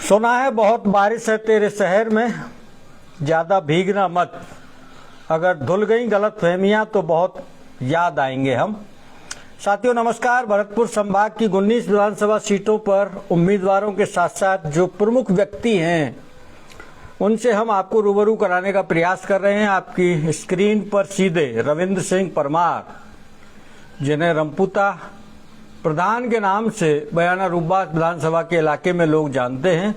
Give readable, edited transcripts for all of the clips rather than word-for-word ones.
सुना है बहुत बारिश है तेरे शहर में, ज़्यादा भीगना मत, अगर धुल गई गलत फहमियाँ तो बहुत याद आएंगे हम। साथियों नमस्कार। भरतपुर संभाग की 19 विधानसभा सीटों पर उम्मीदवारों के साथ साथ जो प्रमुख व्यक्ति हैं उनसे हम आपको रूबरू कराने का प्रयास कर रहे हैं। आपकी स्क्रीन पर सीधे रविंद्र सिंह परमार, जिन्हें रमपुता प्रधान के नाम से बयाना रूपबास विधानसभा के इलाके में लोग जानते हैं।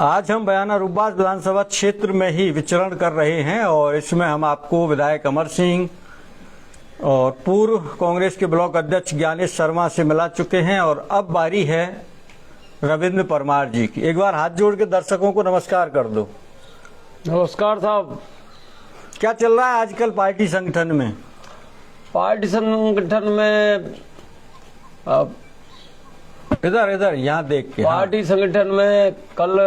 आज हम बयाना रूपबास विधानसभा क्षेत्र में ही विचरण कर रहे हैं और इसमें हम आपको विधायक अमर सिंह और पूर्व कांग्रेस के ब्लॉक अध्यक्ष ज्ञानेश शर्मा से मिला चुके हैं और अब बारी है रविंद्र परमार जी की। एक बार हाथ जोड़ के दर्शकों को नमस्कार कर दो। नमस्कार साहब। क्या चल रहा है आजकल पार्टी संगठन में? पार्टी संगठन में इधर यहाँ देख के। पार्टी संगठन में कल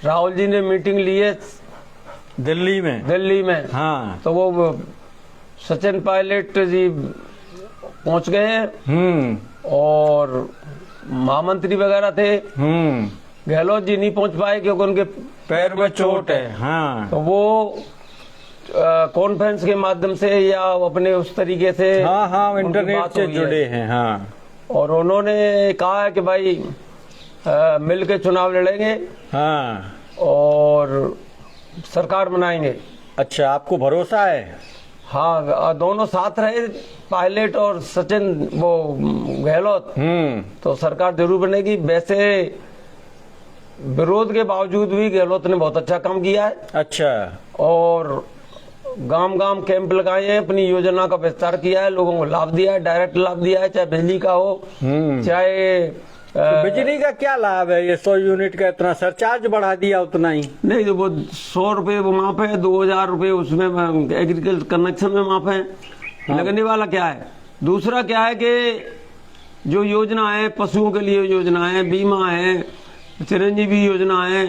राहुल जी ने मीटिंग ली है दिल्ली में। हाँ, तो वो सचिन पायलट जी पहुंच गए हैं और महामंत्री वगैरह थे। गहलोत जी नहीं पहुंच पाए क्योंकि उनके पैर में चोट है। हाँ, तो वो कॉन्फ्रेंस के माध्यम से या अपने उस तरीके से इंटरनेट से जुड़े हैं। हाँ, और उन्होंने कहा है कि भाई मिल के चुनाव लड़ेंगे। हाँ, और सरकार बनाएंगे। अच्छा, आपको भरोसा है? हाँ, दोनों साथ रहे, पायलट और सचिन वो गहलोत, तो सरकार जरूर बनेगी। वैसे विरोध के बावजूद भी गहलोत ने बहुत अच्छा काम किया है। अच्छा। और गांव गांव कैंप लगाए हैं, अपनी योजना का विस्तार किया है, लोगों को लाभ दिया है, डायरेक्ट लाभ दिया है, चाहे बिजली का हो चाहे बिजली का क्या लाभ है? ये 100 यूनिट का इतना सरचार्ज बढ़ा दिया उतना ही नहीं, तो वो 100 रुपए वो माफ है, 2000 रुपए उसमें एग्रीकल्चर कनेक्शन में माफ है। लगने वाला क्या है? दूसरा क्या है कि जो योजना है, पशुओं के लिए योजना है, बीमा है, चिरंजीवी योजना है,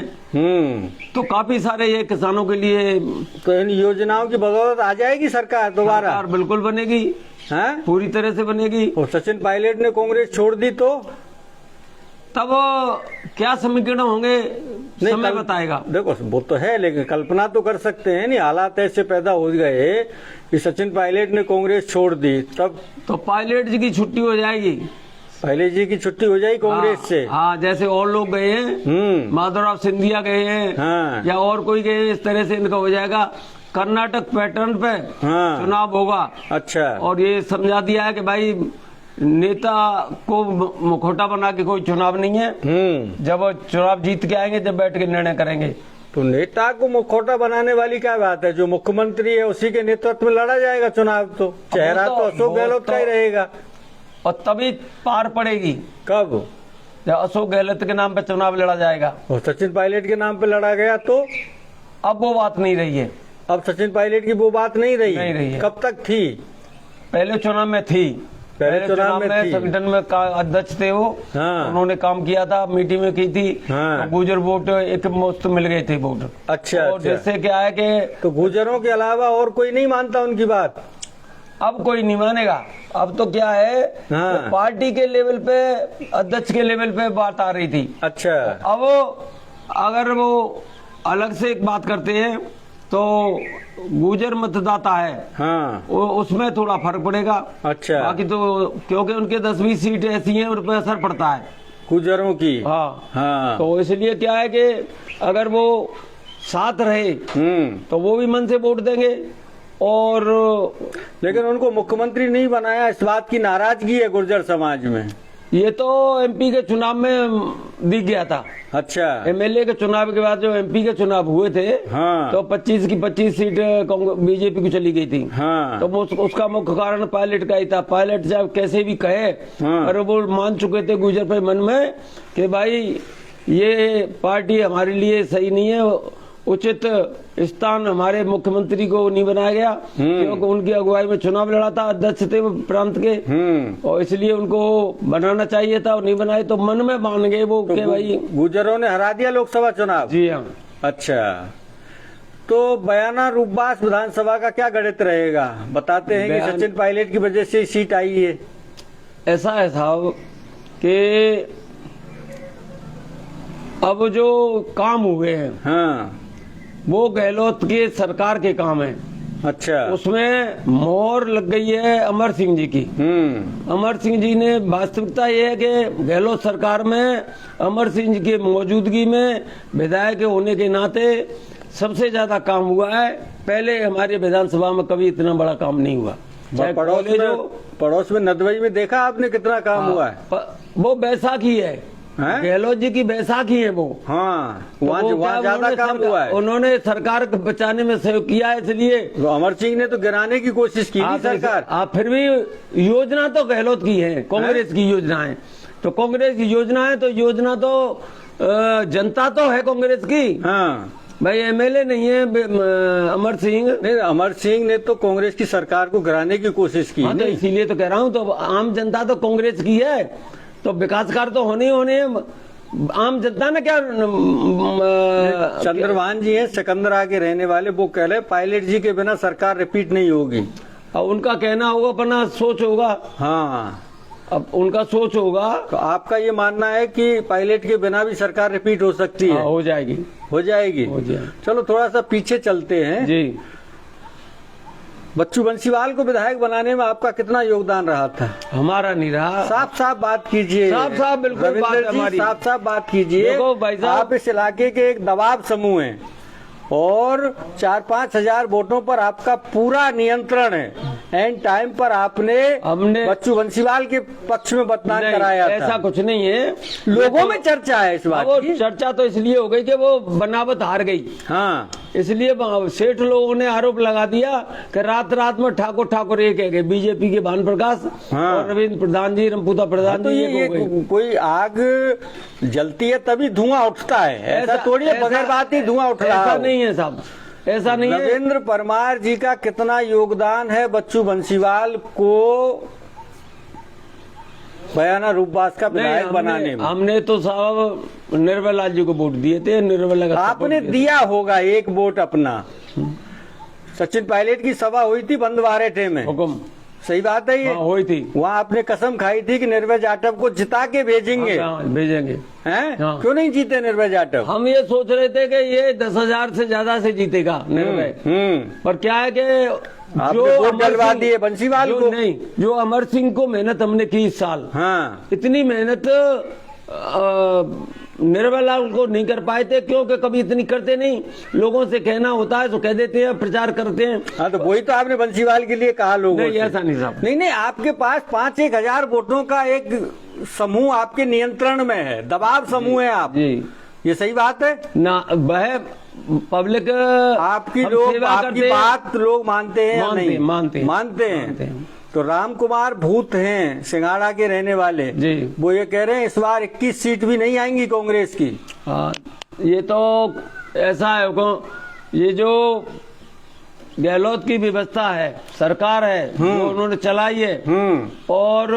तो काफी सारे ये किसानों के लिए। तो इन योजनाओं की बदौलत आ जाएगी सरकार दोबारा? सरकार बिल्कुल बनेगी। है? पूरी तरह से बनेगी। और सचिन पायलट ने कांग्रेस छोड़ दी तो तब क्या समीकरण होंगे समय बताएगा। देखो वो तो है, लेकिन कल्पना तो कर सकते हैं नहीं, हालात ऐसे पैदा हो गए कि सचिन पायलट ने कांग्रेस छोड़ दी, तब तो पायलट जी की छुट्टी हो जाएगी। पायलट जी की छुट्टी हो जाएगी कांग्रेस से। हाँ, जैसे और लोग गए हैं, माधवराव सिंधिया गए हैं। हाँ, या और कोई गए हैं, इस तरह से इनका हो जाएगा। कर्नाटक पैटर्न पे चुनाव होगा। अच्छा। और ये समझा दिया है कि भाई नेता को मुखौटा बना के कोई चुनाव नहीं है। जब वो चुनाव जीत के आएंगे, जब बैठ के निर्णय करेंगे। तो नेता को मुखौटा बनाने वाली क्या बात है? जो मुख्यमंत्री है उसी के नेतृत्व में लड़ा जाएगा चुनाव। तो चेहरा तो अशोक गहलोत का ही रहेगा और तभी पार पड़ेगी। कब? जब अशोक गहलोत के नाम पे चुनाव लड़ा जाएगा। और सचिन पायलट के नाम पे लड़ा गया तो अब वो बात नहीं रही है। अब सचिन पायलट की वो बात नहीं रही है। कब तक थी? पहले चुनाव में थी। पहले चुनाव में संगठन में अध्यक्ष थे वो। हाँ। उन्होंने काम किया था, मीटिंग में की थी। हाँ। तो गुजर वोट एक मुफ्त मिल गए थे वोट। अच्छा। और जैसे क्या है कि तो गुजरों के अलावा और कोई नहीं मानता उनकी बात? अब कोई नहीं मानेगा। अब तो क्या है, हाँ। तो पार्टी के लेवल पे, अध्यक्ष के लेवल पे बात आ रही थी। अच्छा। अब अगर वो अलग से एक बात करते हैं तो गुजर मतदाता है। हाँ। उसमें थोड़ा फर्क पड़ेगा। अच्छा। बाकी तो क्योंकि उनके 10-20 सीट ऐसी हैं, उन पर असर पड़ता है गुजरों की। हाँ। तो इसलिए क्या है कि अगर वो साथ रहे तो वो भी मन से वोट देंगे। और लेकिन उनको मुख्यमंत्री नहीं बनाया, इस बात की नाराजगी है गुर्जर समाज में। ये तो एमपी के चुनाव में दिख गया था। अच्छा। एमएलए के चुनाव के बाद जो एमपी के चुनाव हुए थे। हाँ। तो 25 की 25 सीट बीजेपी को चली गई थी। हाँ। तो उसका मुख्य कारण पायलट का ही था। पायलट जब कैसे भी कहे, हाँ। और वो मान चुके थे गुजर पे मन में कि भाई ये पार्टी हमारे लिए सही नहीं है, उचित स्थान हमारे मुख्यमंत्री को नहीं बनाया गया क्योंकि उनकी अगुवाई में चुनाव लड़ा था, अध्यक्ष थे प्रांत के। और इसलिए उनको बनाना चाहिए था और नहीं बनाए, तो मन में मान गए वो कि भाई गुजरों ने हरा दिया लोकसभा चुनाव। जी हाँ। अच्छा, तो बयाना रूपबास विधानसभा का क्या गणित रहेगा? बताते हैं कि सचिन पायलट की वजह से सीट आई है। ऐसा है साहब कि अब जो काम हुए हैं हाँ वो गहलोत के सरकार के काम है। अच्छा। उसमें मोहर लग गई है अमर सिंह जी की। अमर सिंह जी ने, वास्तविकता ये है कि गहलोत सरकार में अमर सिंह जी की मौजूदगी में विधायक होने के नाते सबसे ज्यादा काम हुआ है। पहले हमारे विधानसभा में कभी इतना बड़ा काम नहीं हुआ। चाहे पड़ोस में नदवई में देखा आपने कितना काम हुआ है। वो बैसाखी है, गहलोत जी की बैसाखी है वो। हाँ, वहाँ ज्यादा काम हुआ है। उन्होंने सरकार को बचाने में सहयोग किया है, इसलिए अमर सिंह ने तो गिराने की कोशिश की थी सरकार। फिर भी योजना तो गहलोत की है, कांग्रेस की योजना है। तो कांग्रेस की योजना है तो योजना तो जनता तो है कांग्रेस की। हाँ भाई एमएलए नहीं है अमर सिंह। नहीं, अमर सिंह ने तो कांग्रेस की सरकार को गिराने की कोशिश की। हाँ, तो इसीलिए तो कह रहा हूँ, तो आम जनता तो कांग्रेस की है, तो विकास कार्य तो होने आम जनता ने क्या। चंद्रभान जी हैं सिकंदरा के रहने वाले, वो कह रहे पायलट जी के बिना सरकार रिपीट नहीं होगी। अब उनका कहना होगा, अपना सोच होगा। हाँ, अब उनका सोच होगा। तो आपका ये मानना है कि पायलट के बिना भी सरकार रिपीट हो सकती है? हो जाएगी, हो जाएगी। चलो थोड़ा सा पीछे चलते हैं जी। बच्चू बंसीवाल को विधायक बनाने में आपका कितना योगदान रहा था? हमारा नहीं रहा। साफ साफ बात कीजिए। साफ साफ बिल्कुल बात हमारी। साफ साफ बात कीजिए। देखो भाई साहब, आप इस इलाके के एक दबाव समूह हैं और 4-5 हजार वोटों पर आपका पूरा नियंत्रण है। एंड टाइम पर हमने बच्चू बंसीवाल के पक्ष में मतदान कराया था। ऐसा कुछ नहीं है, लोगों में चर्चा है इस बात की। चर्चा तो इसलिए हो गई कि वो बनावट हार गई। हाँ, इसलिए सेठ लोगों ने आरोप लगा दिया कि रात रात में ठाकुर एक है बीजेपी के भानु प्रकाश और रविंद्र प्रधान जी, रमपूता प्रधान जी। ये कोई आग जलती है तभी धुआं उठता है, ऐसा थोड़ी है बगैर बात ही धुआं उठ रहा है। ऐसा नहीं है साहब, ऐसा नहीं है। रविंद्र परमार जी का कितना योगदान है बच्चू बंसीवाल को बयाना रूपबास का विधायक बनाने में? हमने तो साहब निर्मल लाल जी को वोट दिए थे। निर्मल आपने दिया होगा एक वोट अपना। सचिन पायलट की सभा हुई थी बंदवारेठे में, हुक्म सही बात है ये? हुई थी। वहाँ आपने कसम खाई थी कि निर्भय जाटव को जिता के भेजेंगे। भेजेंगे हैं? क्यों नहीं जीते निर्भय जाटव? हम ये सोच रहे थे कि ये 10,000 से ज्यादा से जीतेगा निर्भय। पर क्या है कि जो वोट डलवा दिए बंसीवाल को। नहीं, जो अमर सिंह को मेहनत हमने की इस साल, हाँ, इतनी मेहनत निर्मल लाल को नहीं कर पाए थे, क्योंकि कभी इतनी करते नहीं। लोगों से कहना होता है तो कह देते हैं, प्रचार करते हैं। हाँ, तो वही तो आपने बंसीवाल के लिए कहा लोगों से। ऐसा नहीं साहब, नहीं, आपके पास 5-1 हजार वोटों का एक समूह आपके नियंत्रण में है, दबाव समूह है आप जी। ये सही बात है ना? वह पब्लिक आपकी बात लोग मानते हैं या नहीं? मानते हैं। तो राम कुमार भूत हैं सिंघाड़ा के रहने वाले जी, वो ये कह रहे हैं इस बार 21 सीट भी नहीं आएंगी कांग्रेस की। हाँ, ये तो ऐसा है, ये जो गहलोत की व्यवस्था है, सरकार है जो उन्होंने चलाई है और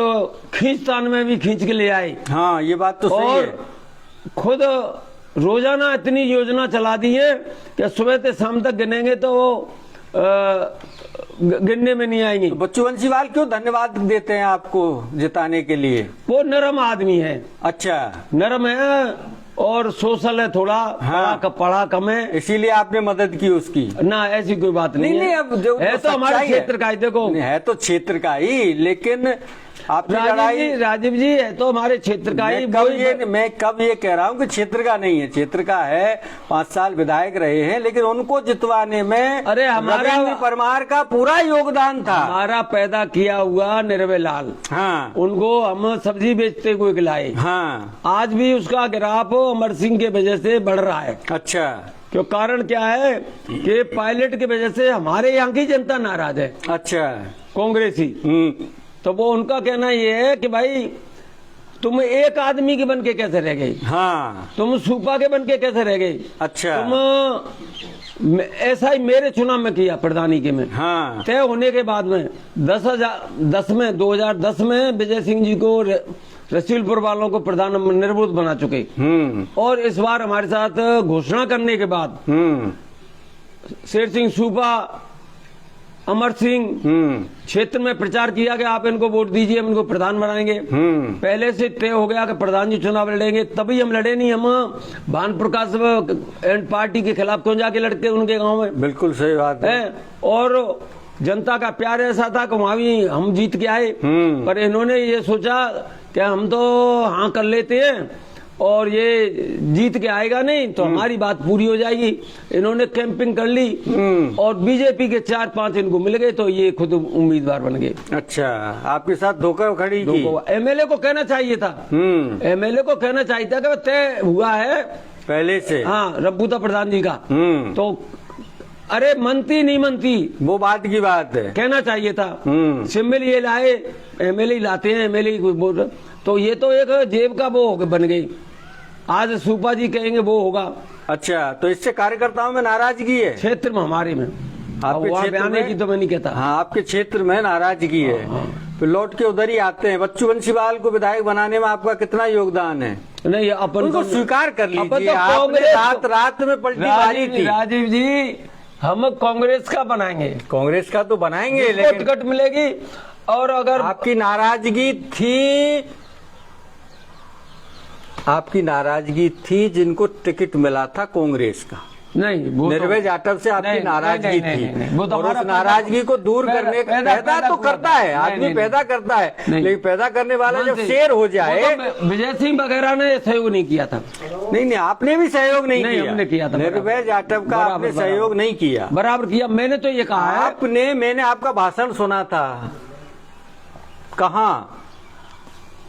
खींचतान में भी खींच के ले आई। हाँ, ये बात तो सही है। खुद रोजाना इतनी योजना चला दी है कि सुबह से शाम तक गिनेंगे तो गिनने में नहीं आएंगी। तो बच्चू बंसीवाल क्यों धन्यवाद देते हैं आपको जिताने के लिए? वो नरम आदमी है। अच्छा, नरम है और सोशल है थोड़ा। हाँ, पढ़ा कम है, इसीलिए आपने मदद की उसकी ना। ऐसी कोई बात नहीं है। अब है तो हमारे क्षेत्र का ही, देखो है तो क्षेत्र का ही, लेकिन आपकी लड़ाई राजीव जी है तो हमारे क्षेत्र का ही। मैं कब ये कह रहा हूँ कि क्षेत्र का नहीं है, क्षेत्र का है। 5 साल विधायक रहे हैं, लेकिन उनको जितवाने में अरे हमारा परमार का पूरा योगदान था। हमारा पैदा किया हुआ निर्भय लाल, हाँ, उनको हम सब्जी बेचते हुए खिलाए। हाँ, आज भी उसका ग्राफ अमर सिंह के वजह से बढ़ रहा है। अच्छा, क्यों? कारण क्या है कि पायलट की वजह से हमारे यहाँ की जनता नाराज है। अच्छा, कांग्रेसी। तो वो उनका कहना ये है कि भाई तुम एक आदमी के बन के कैसे रह गई? हाँ, तुम सूपा के बन के कैसे रह गई? अच्छा, तुम ऐसा ही मेरे चुनाव में किया प्रधानी के में। हाँ, तय होने के बाद में 2010 में विजय सिंह जी को रसूलपुर वालों को प्रधान निर्बुद्ध बना चुके। और इस बार हमारे साथ घोषणा करने के बाद शेर सिंह सूपा अमर सिंह क्षेत्र में प्रचार किया कि आप इनको वोट दीजिए, हम इनको प्रधान बनाएंगे। पहले से तय हो गया कि प्रधान जी चुनाव लड़ेंगे, तभी हम लड़े नहीं। हम भानु प्रकाश एंड पार्टी के खिलाफ क्यों जाके लड़ते उनके गांव में? बिल्कुल सही बात है। और जनता का प्यार ऐसा था कि वहां भी हम जीत के आए, पर इन्होंने ये सोचा कि हम तो हाँ कर लेते हैं और ये जीत के आएगा नहीं तो हमारी बात पूरी हो जाएगी। इन्होंने कैंपिंग कर ली और बीजेपी के 4-5 इनको मिल गए तो ये खुद उम्मीदवार बन गए। अच्छा, आपके साथ धोखाधड़ी की? एमएलए को कहना चाहिए था, एमएलए को कहना चाहिए था कि तय हुआ है पहले से। हाँ, रब्बूता प्रधान जी का, तो अरे मनती नहीं मनती वो बात की बात है, कहना चाहिए था। सिम्बल ये लाए, एमएलए लाते हैं, एमएलए बोल, तो ये तो एक जेब का वो बन गई। आज सूपा जी कहेंगे वो होगा। अच्छा, तो इससे कार्यकर्ताओं में नाराजगी है क्षेत्र में, हमारे में। आपके क्षेत्र में की तो मैं नहीं कहता। हाँ, आपके क्षेत्र में नाराजगी है। फिर लौट के उधर ही आते हैं। बच्चू बंसीवाल को विधायक बनाने में आपका कितना योगदान है? नहीं, अपन को स्वीकार कर लीजिए, तो आपने रात में पलटी मारी थी। राजीव जी, हम कांग्रेस का बनाएंगे, कांग्रेस का तो बनाएंगे, लेकिन टिकट मिलेगी। और अगर आपकी नाराजगी थी जिनको टिकट मिला था कांग्रेस का, नहीं, निर्भय जाटव से आपकी नाराजगी थी। वो तो उस नाराजगी को दूर करने पैदा तो करता है आदमी, पैदा करता है, लेकिन पैदा करने वाला जब शेर हो जाए। विजय सिंह वगैरह ने सहयोग नहीं किया था। नहीं, आपने भी सहयोग नहीं किया। हमने किया था, निर्भय जाटव का आपने सहयोग नहीं किया। बराबर किया, मैंने तो ये कहा आपने, मैंने आपका भाषण सुना था, कहाँ?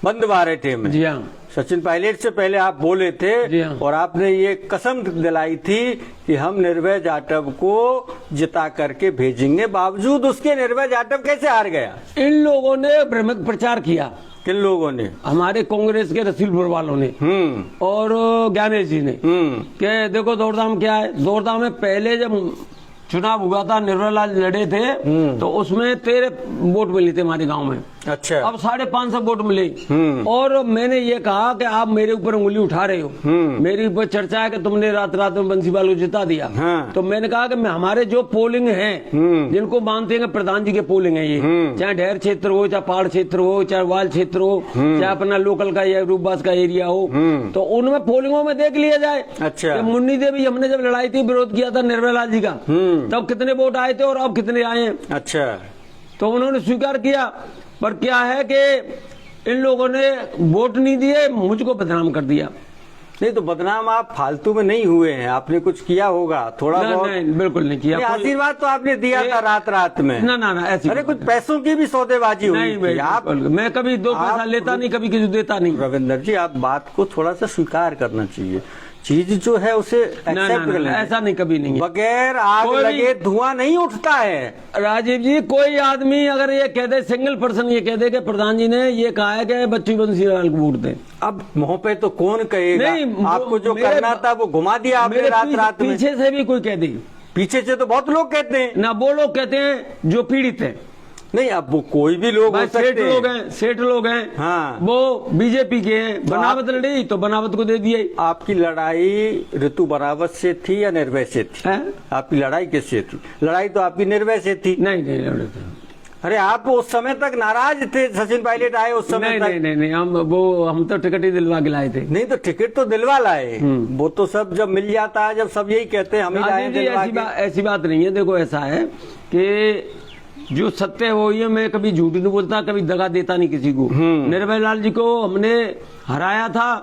बंद बारेठे में। जी हाँ, सचिन पायलट से पहले आप बोले थे और आपने ये कसम दिलाई थी कि हम निर्भय जाटव को जिता करके भेजेंगे। बावजूद उसके निर्भय जाटव कैसे हार गया? इन लोगों ने भ्रमिक प्रचार किया। किन लोगों ने? हमारे कांग्रेस के रसीलपुर वालों ने और ज्ञानेश जी ने, कि देखो दौड़धाम क्या है। दौड़धाम में पहले जब चुनाव हुआ था, निर्भय लाल लड़े थे, तो उसमें 13 वोट मिले थे हमारे गांव में। अच्छा, अब 550 वोट मिले। और मैंने ये कहा कि आप मेरे ऊपर उंगली उठा रहे हो, मेरे ऊपर चर्चा है कि तुमने रात रात में बंसीवाल को जिता दिया। तो मैंने कहा कि हमारे जो पोलिंग है, जिनको मानते हैं प्रधान जी के पोलिंग है, ये चाहे ढेर क्षेत्र हो, चाहे पहाड़ क्षेत्र हो, चाहे वाल क्षेत्र हो, चाहे अपना लोकल का या रूपबास का एरिया हो, तो उनमें पोलिंगों में देख लिया जाए। अच्छा, मुन्नी देवी हमने जब लड़ाई थी, विरोध किया था निर्भय लाल जी का, तब कितने वोट आए थे और अब कितने आए हैं। अच्छा, तो उन्होंने स्वीकार किया। पर क्या है कि इन लोगों ने वोट नहीं दिए, मुझको बदनाम कर दिया। नहीं तो बदनाम आप फालतू में नहीं हुए हैं, आपने कुछ किया होगा थोड़ा बहुत। नहीं, बिल्कुल नहीं किया। आशीर्वाद तो आपने दिया था रात में। ना ऐसी, अरे कुछ पैसों की भी सौदेबाजी हुई नहीं आप, मैं कभी 2 पैसा लेता नहीं, कभी किसी देता नहीं। रविंदर जी, आप बात को थोड़ा सा स्वीकार करना चाहिए। चीज जो है उसे एक्सेप्ट कर लें। ऐसा नहीं, कभी नहीं। बगैर आग लगे धुआं नहीं उठता है। राजीव जी, कोई आदमी अगर ये कह दे, सिंगल पर्सन ये कह दे कि प्रधान जी ने ये कहा है कि बच्चू बंसीवाल को वोट दें, अब मुंह पे तो कौन कहेगा? नहीं, आपको जो करना था वो घुमा दिया आपने रात में। पीछे से भी कोई कह दे, पीछे से तो बहुत लोग कहते हैं ना, वो लोग कहते हैं जो पीड़ित है। नहीं, अब वो कोई भी लोग हो सकते हैं, सेठ लोग हैं। हाँ, वो बीजेपी के हैं। बनावट लड़ी तो बनावट को दे दिए। आपकी लड़ाई ऋतु बनावट से थी या निर्भय से थी? आपकी लड़ाई किससे थी? लड़ाई तो आपकी निर्भय से थी। नहीं लड़े थे। अरे आप उस समय तक नाराज थे, सचिन पायलट आए उस समय तक? नहीं, हम तो टिकट ही दिलवा के लाए थे। नहीं तो टिकट तो दिलवा लाए, वो तो सब जब मिल जाता है, जब सब यही कहते हैं हम ही लाए दिलवा के। ऐसी बात नहीं है। देखो ऐसा है कि जो सत्य हो, ये मैं कभी झूठ नहीं बोलता, कभी दगा देता नहीं किसी को। निर्भय लाल जी को हमने हराया था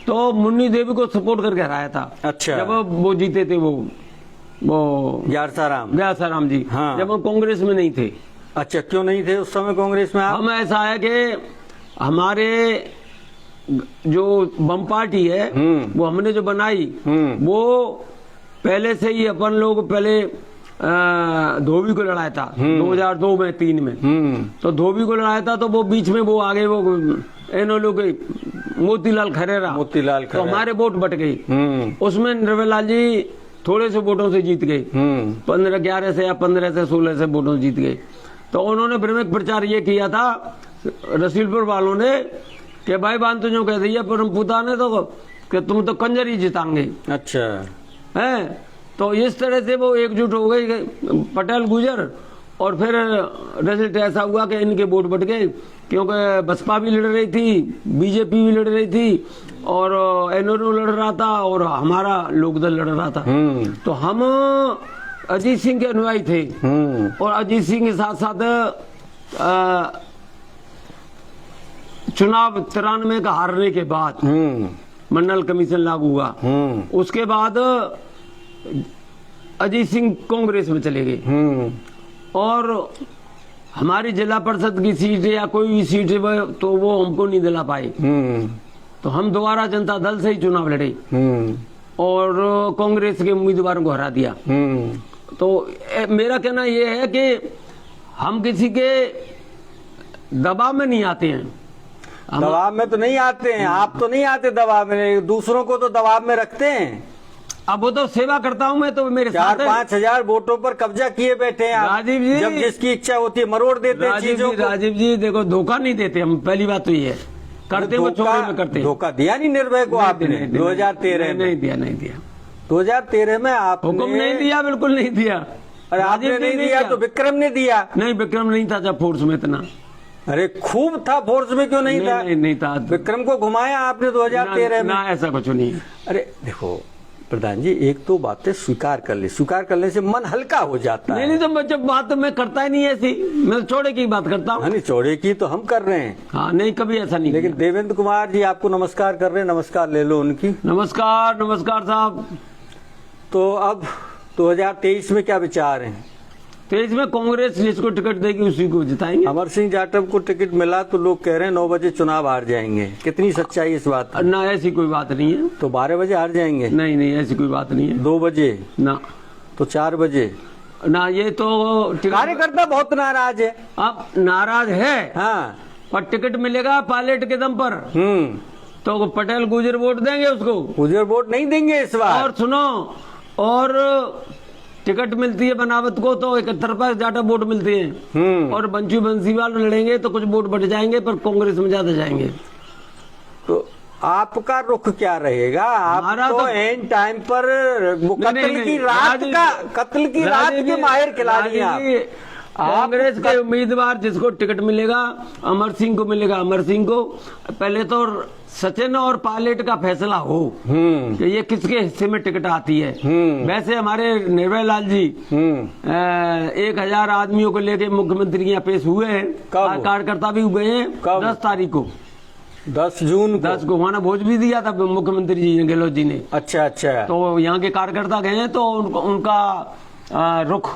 तो मुन्नी देवी को सपोर्ट करके हराया था। अच्छा, जब वो जीते थे, वो ग्यारसाराम जी। हाँ, जब हम कांग्रेस में नहीं थे। अच्छा, क्यों नहीं थे उस समय कांग्रेस में आप? हम, ऐसा है कि हमारे जो बम पार्टी है वो हमने जो बनाई, वो पहले से ही अपन लोग पहले धोबी को लड़ाया था 2002 में 3 में। तो धोबी को लड़ाया था, तो वो बीच में वो आगे वो इन लोग मोतीलाल खरेरा, तो हमारे वोट बट गई। उसमें निर्भय लाल जी थोड़े से वोटों से जीत गए, 11 से या 15 से 16 से वोटों से जीत गए। तो उन्होंने भ्रमिक प्रचार ये किया था रसीलपुर वालों ने कि भाई बांध तो जो कह दिया परम पुता ने, तो कि तुम तो कंजर ही जिताएंगे। अच्छा है, तो इस तरह से वो एकजुट हो गई पटेल गुजर और फिर रिजल्ट ऐसा हुआ कि इनके वोट बढ़ गए, क्योंकि बसपा भी लड़ रही थी, बीजेपी भी लड़ रही थी, और एनओ लड़ रहा था, और हमारा लोकदल लड़ रहा था। तो हम अजीत सिंह के अनुयायी थे, और अजीत सिंह के साथ साथ चुनाव 93 का हारने के बाद मंडल कमीशन लागू हुआ, उसके बाद अजीत सिंह कांग्रेस में चले गए, और हमारी जिला परिषद की सीट या कोई भी सीट तो वो हमको नहीं दिला पाए। तो हम दोबारा जनता दल से ही चुनाव लड़े और कांग्रेस के उम्मीदवारों को हरा दिया। तो मेरा कहना ये है कि हम किसी के दबाव में नहीं आते हैं। दबाव में तो नहीं आते हैं, आप तो नहीं आते दबाव में, दूसरों को तो दबाव में रखते हैं। अब वो तो सेवा करता हूँ मैं, तो मेरे 4-5 हजार वोटों पर कब्जा किए बैठे हैं राजीव जी। जब जिसकी इच्छा होती है मरोड़ देते हैं चीजों को। राजीव जी देखो, धोखा नहीं देते हम, पहली बात तो ये है, करते वो छोड़े में करते। धोखा दिया नहीं निर्भय को आपने 2013 में? नहीं दिया 2013 में आपने हुक्म नहीं दिया, बिल्कुल नहीं दिया। अरे आपने नहीं दिया तो विक्रम ने दिया। नहीं, विक्रम नहीं था जब फोर्स में इतना। अरे खूब था, फोर्स में क्यों नहीं था? नहीं था। विक्रम को घुमाया आपने 2013 में। ना ऐसा कुछ नहीं। अरे देखो प्रधान जी, एक तो बातें स्वीकार कर ले, स्वीकार करने से मन हल्का हो जाता है। नहीं तो जब बात मैं करता ही नहीं ऐसी, मैं चौड़े की बात करता हूँ। नहीं, चौड़े की तो हम कर रहे हैं। हाँ, नहीं कभी ऐसा नहीं। लेकिन देवेंद्र कुमार जी आपको नमस्कार कर रहे हैं, नमस्कार ले लो उनकी। नमस्कार साहब। तो अब 2023 में क्या विचार है? 23 में कांग्रेस जिसको टिकट देगी उसी को जिताएंगे। अमर सिंह जाटव को टिकट मिला तो लोग कह रहे हैं 9 बजे चुनाव हार जाएंगे, कितनी सच्चाई इस बात? ना, ऐसी कोई बात नहीं है। तो 12 बजे हार जाएंगे? नहीं, ऐसी कोई बात नहीं है। 2 बजे ना, तो 4 बजे ना, ये तो कार्यकर्ता बहुत नाराज है। अब नाराज है, हाँ, पर टिकट मिलेगा पायलट के दम पर। तो पटेल गुजर वोट देंगे उसको। गुजर वोट नहीं देंगे इस बार। और सुनो, और टिकट मिलती है बनावट को तो 71 ज्यादा वोट मिलते हैं, और बंचू बंसीवाल लड़ेंगे तो कुछ वोट बढ़ जाएंगे, पर कांग्रेस में ज्यादा जाएंगे। तो आपका रुख क्या रहेगा? आप तो एंड टाइम पर कत्ल की रात के माहिर खिलाड़ी हैं। कांग्रेस के उम्मीदवार जिसको टिकट मिलेगा, अमर सिंह को मिलेगा, अमर सिंह को। पहले तो सचिन और पायलट का फैसला हो कि ये किसके हिस्से में टिकट आती है। वैसे हमारे निर्भय लाल जी 1000 आदमियों को लेके मुख्यमंत्री यहाँ पेश हुए हैं, कार्यकर्ता भी हुए हैं। 10 तारीख को, 10 जून 10 को वहाँ भोज भी दिया था मुख्यमंत्री जी ने, गहलोत जी ने। अच्छा। तो यहाँ के कार्यकर्ता गए हैं, तो उनका रुख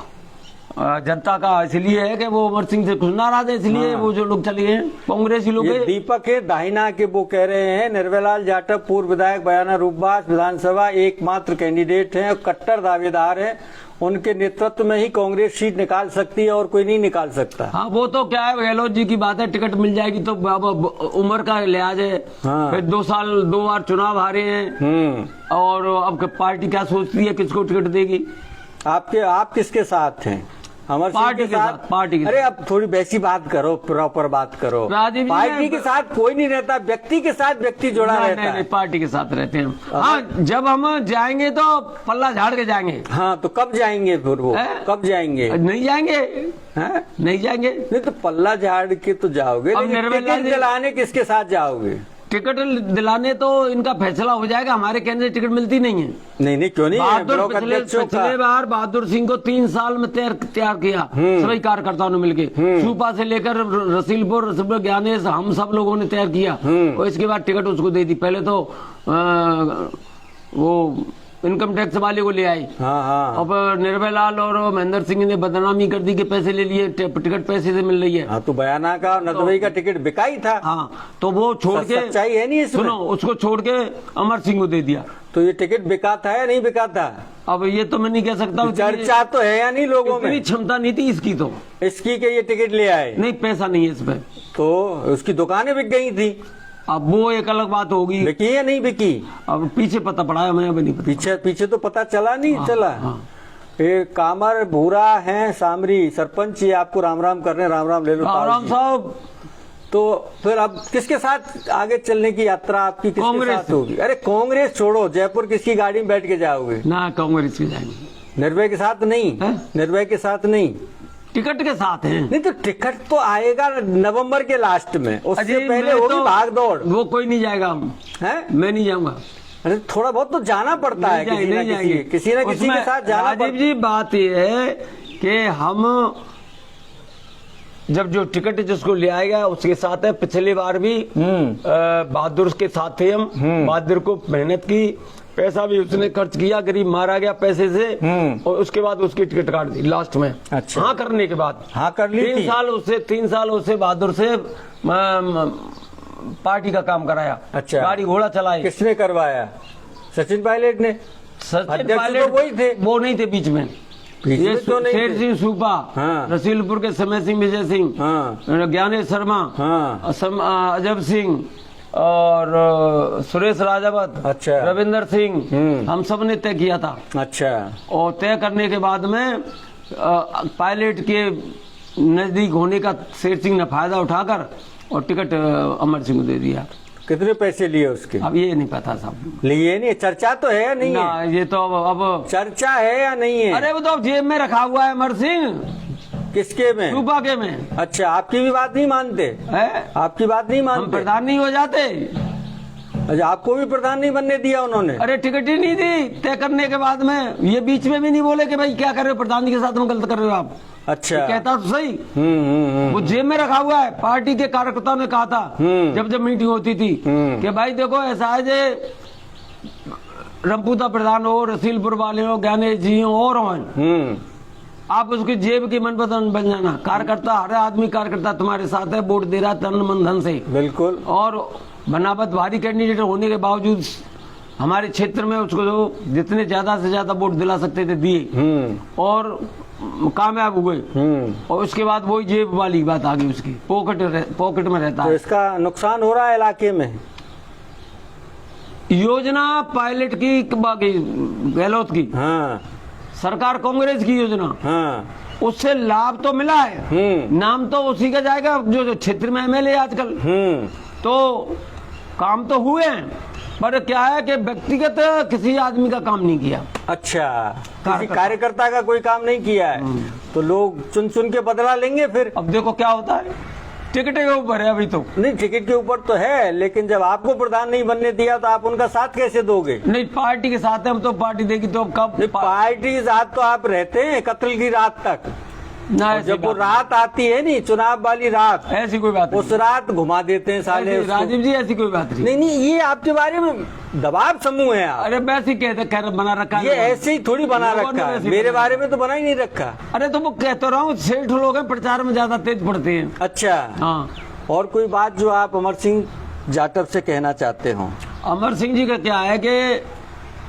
जनता का इसलिए है कि वो अमर सिंह से कुछ नाराज है, इसलिए वो जो लोग चले गए कांग्रेसी लोग। दीपक है दाहिना के वो कह रहे हैं निर्भयलाल जाटव पूर्व विधायक बयाना रूपबास विधानसभा एकमात्र कैंडिडेट हैं और कट्टर दावेदार हैं, उनके नेतृत्व में ही कांग्रेस सीट निकाल सकती है और कोई नहीं निकाल सकता। हाँ, वो तो क्या है, गहलोत जी की बात है, टिकट मिल जाएगी तो उम्र का लिहाज है। हाँ। फिर 2 साल 2 बार चुनाव हारे हैं, और अब पार्टी क्या सोचती है किसको टिकट देगी। आप किसके साथ हैं? अमर सिंह के साथ? पार्टी के। अरे अब थोड़ी वैसी बात करो, प्रॉपर बात करो। पार्टी के साथ कोई नहीं रहता, व्यक्ति के साथ व्यक्ति जुड़ा रहता है। नहीं, पार्टी के साथ रहते हैं। हाँ, जब हम जाएंगे तो पल्ला झाड़ के जाएंगे। हाँ, तो कब जाएंगे फिर वो? कब जाएंगे? नहीं जाएंगे। नहीं जाएंगे। नहीं तो पल्ला झाड़ के तो जाओगे, टिकट दिलाने किसके साथ जाओगे? टिकट दिलाने तो इनका फैसला हो जाएगा, हमारे कहने से टिकट मिलती नहीं है। नहीं क्यों नहीं? पिछले बार बहादुर सिंह को 3 साल में तैयार किया सभी कार्यकर्ताओं ने मिलके, सूपा से लेकर रसीलपुर ज्ञानेश, हम सब लोगों ने तैयार किया, और इसके बाद टिकट उसको दे दी। पहले तो वो इनकम टैक्स वाले को ले आई। हाँ। अब निर्भय लाल और महेंद्र सिंह ने बदनामी कर दी कि पैसे ले लिए, टिकट पैसे से मिल रही है। हाँ, तो बयाना का नदवई का टिकट बिकाई था। हाँ, तो वो छोड़ के, सच्चाई है नहीं इसमें। सुनो, उसको छोड़ के अमर सिंह को दे दिया। तो ये टिकट बिका था या नहीं बिका था? अब ये तो मैं नहीं कह सकता। चर्चा तो है या नहीं लोगों में? इतनी क्षमता नहीं थी इसकी, तो इसकी के ये टिकट ले आए। नहीं, पैसा नहीं है इसमें, तो उसकी दुकानें बिक गई थी। अब वो एक अलग बात होगी, बिकी या नहीं बिकी? अब पीछे पता पड़ा है, मैं अभी नहीं पता। पीछे तो पता चला नहीं। हाँ, चला। हाँ। कामर भूरा है सामरी सरपंच, ये आपको राम राम कर रहे हैं। राम राम ले लो। राम साहब। तो फिर अब किसके साथ आगे चलने की यात्रा आपकी किसके साथ होगी? अरे कांग्रेस छोड़ो, जयपुर किसकी गाड़ी में बैठ के जाओगे? ना, कांग्रेस के जाएंगे। निर्भय के साथ नहीं? निर्भय के साथ नहीं। टिकट के साथ हैं। नहीं तो टिकट तो आएगा नवंबर के लास्ट में, उससे अजी, पहले मैं होगी तो- भाग दौड़। वो कोई नहीं जाएगा, हम हैं? मैं नहीं जाऊंगा। अरे थोड़ा बहुत तो जाना पड़ता है, किसी ना किसी उसमें के साथ जाना राजीव जी बात यह है कि हम जब जो टिकट जिसको ले आएगा उसके साथ है। पिछली बार भी बहादुर के साथ थे हम, बहादुर को मेहनत की, पैसा भी उसने खर्च किया, गरीब मारा गया पैसे से, और उसके बाद उसकी टिकट काट दी लास्ट में। अच्छा। हाँ करने के बाद हाँ कर ली 3 साल उससे बहादुर से पार्टी का काम कराया। अच्छा। गाड़ी घोड़ा चलाए। किसने करवाया? सचिन पायलट ने। सचिन अध्यक्ष पायलट तो वही थे। वो नहीं थे बीच में। बीच ये में तो नहीं शेर थे। सिंह सूपा, हाँ। रसीलपुर के समय सिंह, विजय सिंह, हाँ। ज्ञानेश शर्मा, हाँ। अजब सिंह और सुरेश राजावत, अच्छा। रविंदर सिंह, हम सब ने तय किया था। अच्छा। और तय करने के बाद में पायलट के नजदीक होने का शेर सिंह ने फायदा उठाकर और टिकट अमर सिंह को दे दिया। कितने पैसे लिए उसके? अब ये नहीं पता साहब। लिए नहीं, चर्चा तो है या नहीं ना है? ये तो अब चर्चा है या नहीं है? अरे वो तो जेब में रखा हुआ है अमर सिंह, किसके में? सूपा के में अच्छा, आपकी भी बात नहीं मानते? है। आपकी बात नहीं हम मानते? प्रधान नहीं हो जाते? अच्छा, आपको भी प्रधान नहीं बनने दिया उन्होंने? अरे टिकट ही नहीं दी तय करने के बाद में। ये बीच में भी नहीं बोले कि भाई क्या कर रहे हो, प्रधान जी के साथ में गलत कर रहे हो आप। अच्छा। कहता तो सही। हम्म। वो जेब में रखा हुआ है। पार्टी के कार्यकर्ताओं ने कहा था जब मीटिंग होती थी कि भाई देखो ऐसा है जे रमपूता प्रधान हो, रसीलपुर वाले हो, ज्ञानेश जी हो और हो, आप उसकी जेब की मनपसंद बन जाना। कार्यकर्ता, हर आदमी कार्यकर्ता तुम्हारे साथ है, वोट दे रहा तन मन धन से। बिल्कुल। और बनावट भारी कैंडिडेट होने के बावजूद हमारे क्षेत्र में उसको जो जितने ज्यादा से ज्यादा वोट दिला सकते थे दिए और कामयाब हुए। और उसके बाद वही जेब वाली बात आ गई, उसकी पॉकेट में रहता तो है। इसका नुकसान हो रहा है इलाके में। योजना पायलट की बाकी गहलोत की, हाँ। सरकार कांग्रेस की योजना, हाँ। उससे लाभ तो मिला है, नाम तो उसी का जाएगा जो क्षेत्र में एमएलए आजकल। तो काम तो हुए हैं, पर क्या है कि व्यक्तिगत किसी आदमी का काम नहीं किया। अच्छा, किसी कार्यकर्ता का कोई काम नहीं किया है, तो लोग चुन चुन के बदला लेंगे फिर। अब देखो क्या होता है, टिकट के ऊपर है अभी तो। नहीं, टिकट के ऊपर तो है, लेकिन जब आपको प्रधान नहीं बनने दिया तो आप उनका साथ कैसे दोगे? नहीं, पार्टी के साथ है, हम तो पार्टी देगी तो कब। पार्टी के साथ तो आप रहते हैं कत्ल की रात तक। ना, जब वो रात आती है नहीं, चुनाव वाली रात, ऐसी कोई बात उस रात घुमा देते हैं साले उसको। राजीव जी ऐसी कोई बात नहीं। नहीं, ये आपके बारे में दबाव समूह है आप। अरे वैसे कहते खैर बना रखा है, ये ऐसे ही थोड़ी बना लोगों ने रखा है, वैसे मेरे बना बारे में तो बना ही नहीं रखा। अरे तो वो कहता रहा हूँ, सेठ लोग हैं, प्रचार में ज्यादा तेज पड़ते हैं। अच्छा। हाँ। और कोई बात जो आप अमर सिंह जाटव से कहना चाहते हो? अमर सिंह जी का क्या है कि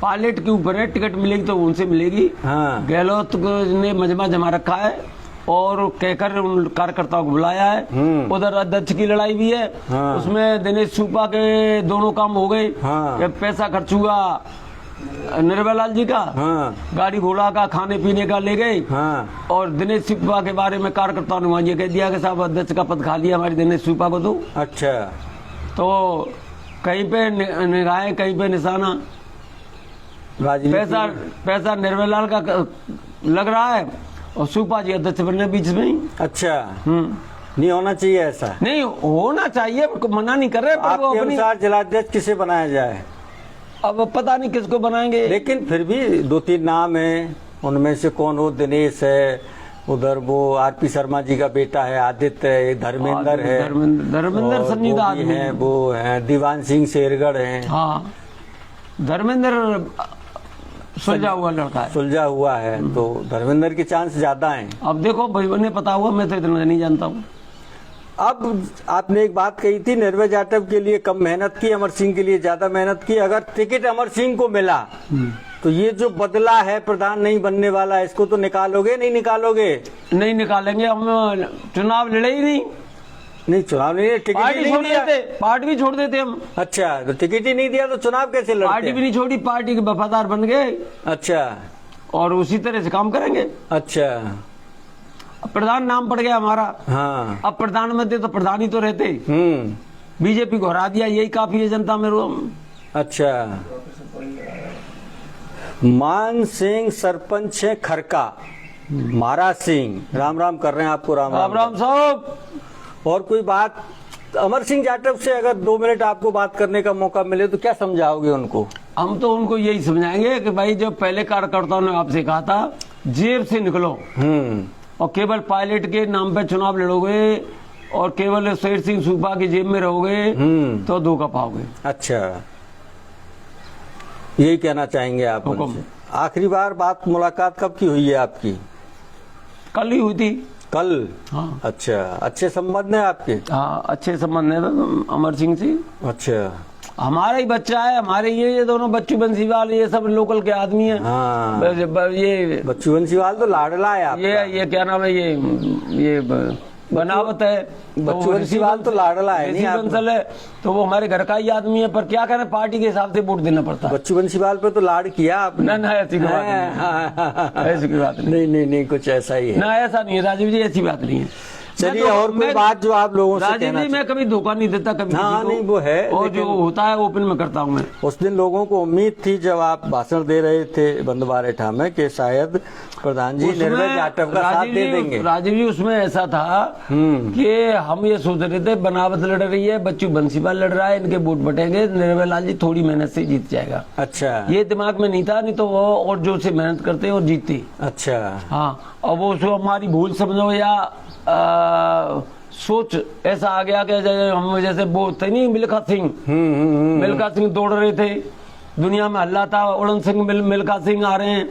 पायलट के ऊपर है, टिकट मिलेगी तो उनसे मिलेगी। हाँ। गहलोत ने मजमा जमा रखा है और कहकर उन कार्यकर्ताओं को बुलाया है। उधर अध्यक्ष की लड़ाई भी है। हाँ। उसमें दिनेश सूपा के दोनों काम हो गए। हाँ। कि पैसा खर्च हुआ निर्भय लाल जी का, हाँ। गाड़ी घोड़ा का, खाने पीने का ले गए। हाँ। और दिनेश सूपा के बारे में कार्यकर्ताओं ने वहां ये कह दिया कि साहब अध्यक्ष का पद खाली है, हमारे दिनेश सूपा को दो। अच्छा। तो कहीं पे निगाहें, कहीं पे निशाना। पैसा निर्भय लाल का लग रहा है और सूपा जी अध्यक्ष बनने बीच में ही। अच्छा। नहीं होना चाहिए ऐसा। नहीं होना चाहिए, मना नहीं कर रहे, पर वो आपके अपनी। अनुसार जिलाध्यक्ष किसे बनाया जाए? अब पता नहीं किसको बनाएंगे, लेकिन फिर भी 2-3 नाम है, उनमें से कौन हो? दिनेश है, उधर वो आरपी शर्मा जी का बेटा है आदित्य है, धर्मेंद्र है, धर्मेंद्र और संजीदा वो भी आदमी है, वो है दीवान सिंह शेरगढ़ है। हाँ, धर्मेंद्र सुलझा हुआ लड़का है, सुलझा हुआ है, तो धर्मेंद्र के चांस ज्यादा हैं। अब देखो भाई पता हुआ, मैं तो इतना नहीं जानता हूँ। अब आपने एक बात कही थी, निर्भय जाटव के लिए कम मेहनत की, अमर सिंह के लिए ज्यादा मेहनत की। अगर टिकट अमर सिंह को मिला तो ये जो बदला है प्रधान नहीं बनने वाला, इसको तो निकालोगे नहीं निकालोगे? नहीं निकालेंगे, हम चुनाव लड़े ही नहीं। नहीं, चुनाव नहीं, टिकट ही पार्टी नहीं छोड़ दिया। देते, पार्टी भी छोड़ देते हम। अच्छा, तो टिकट ही नहीं दिया तो चुनाव कैसे लड़ते? पार्टी भी नहीं छोड़ी, पार्टी के वफादार बन गए। अच्छा। और उसी तरह से काम करेंगे। अच्छा। अब प्रधान नाम पड़ गया हमारा। हाँ। अब प्रधानमंत्री तो प्रधान ही तो रहते। बीजेपी को हरा दिया, यही काफी है जनता में। अच्छा। मान सिंह सरपंच है खरका, महाराज सिंह राम राम कर रहे हैं आपको। राम राम राम साहब। और कोई बात अमर सिंह जाटव से अगर 2 मिनट आपको बात करने का मौका मिले तो क्या समझाओगे उनको? हम तो उनको यही समझाएंगे कि भाई जब पहले कार्यकर्ताओं ने आपसे कहा था जेब से निकलो और केवल पायलट के नाम पे चुनाव लड़ोगे और केवल शेर सिंह सूबा की जेब में रहोगे तो धोखा पाओगे। अच्छा, यही कहना चाहेंगे आप उनसे? आखिरी बार बात मुलाकात कब की हुई है आपकी? कल ही हुई थी। कल? हाँ। अच्छा, अच्छे संबंध है आपके? हाँ, अच्छे संबंध है अमर सिंह से। अच्छा, हमारा ही बच्चा है, हमारे ये दोनों बच्चू बंसीवाल ये सब लोकल के आदमी हैं। हाँ। ये बच्चू बंसीवाल तो लाडला है आपका। ये क्या नाम है, ये बनावट है। बच्चू बंसीवाल तो लाडला है नहीं बंसल है, तो वो हमारे घर का ही आदमी है, पर क्या करें पार्टी के हिसाब से वोट देना पड़ता है। बच्चू बंसीवाल पे तो लाड किया आपने? ना ऐसी कोई बात नहीं, ऐसी कोई बात नहीं, कुछ ऐसा ही है। ना ऐसा नहीं है राजीव जी, ऐसी बात नहीं है। चलिए, और कोई बात जो आप लोगों से कहना? मैं कभी धोखा नहीं देता कभी। हाँ, नहीं वो है, और जो होता है ओपन में करता हूँ मैं। उस दिन लोगों को उम्मीद थी जब आप भाषण दे रहे थे बंदबारेठा में कि शायद प्रधान जी निर्भय जाटव का साथ दे देंगे। राजीव जी उसमें ऐसा था कि हम ये सोच रहे थे बनावट लड़ रही है, बच्चू बंसीवाल लड़ रहा है, इनके वोट बटेंगे, निर्भय लाल जी थोड़ी मेहनत से जीत जाएगा। अच्छा, ये दिमाग में नहीं था, नहीं तो वो और जोर से मेहनत करते और जीतते। अच्छा, हाँ, और वो हमारी भूल समझो या सोच ऐसा आ गया कि हम जैसे बोलते नहीं मिल्खा सिंह दौड़ रहे थे, दुनिया में हल्ला था, उड़न सिंह मिल्खा सिंह आ रहे हैं,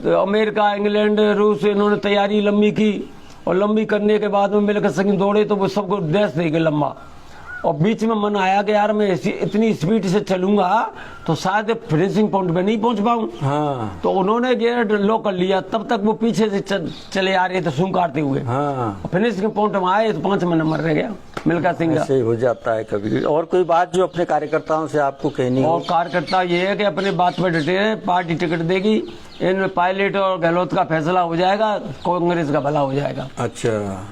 तो अमेरिका इंग्लैंड रूस इन्होंने तैयारी लंबी की और लंबी करने के बाद में मिल्खा सिंह दौड़े तो वो सबको देश दे गए लंबा, और बीच में मन आया कि यार मैं इतनी स्पीड से चलूंगा तो शायद फिनिशिंग पॉइंट पे नहीं पहुंच पाऊं। हाँ। तो उन्होंने गेयर लो कर लिया, तब तक वो पीछे से चले आ रहे थे सूं काटते हुए। हाँ। फिनिशिंग पॉइंट में आए तो 5 में नंबर रह गया मिल्खा सिंह का। ऐसे हो जाता है कभी। और कोई बात जो अपने कार्यकर्ताओं से आपको कहनी हो? और कार्यकर्ता ये है कि अपने बात पर डटे हैं, पार्टी टिकट देगी, इनमें पायलट और गहलोत का फैसला हो जाएगा, कांग्रेस का भला हो जाएगा। अच्छा,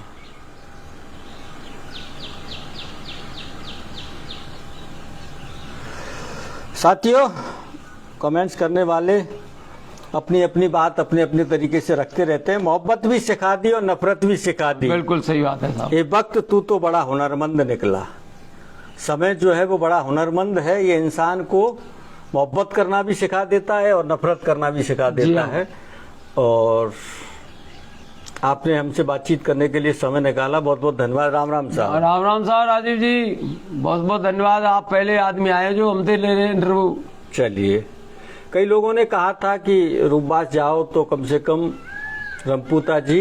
साथियों, कमेंट्स करने वाले अपनी अपनी बात अपने अपने तरीके से रखते रहते हैं। मोहब्बत भी सिखा दी और नफरत भी सिखा दी। बिल्कुल सही बात है साहब। ये वक्त तू तो बड़ा हुनरमंद निकला। समय जो है वो बड़ा हुनरमंद है, ये इंसान को मोहब्बत करना भी सिखा देता है और नफरत करना भी सिखा देता है। और आपने हमसे बातचीत करने के लिए समय निकाला, बहुत बहुत धन्यवाद। राम राम साहब। राम राम साहब। राजीव जी बहुत बहुत धन्यवाद, आप पहले आदमी आए जो हमसे ले रहे इंटरव्यू। चलिए, कई लोगों ने कहा था कि रूपबास जाओ तो कम से कम रमपूता जी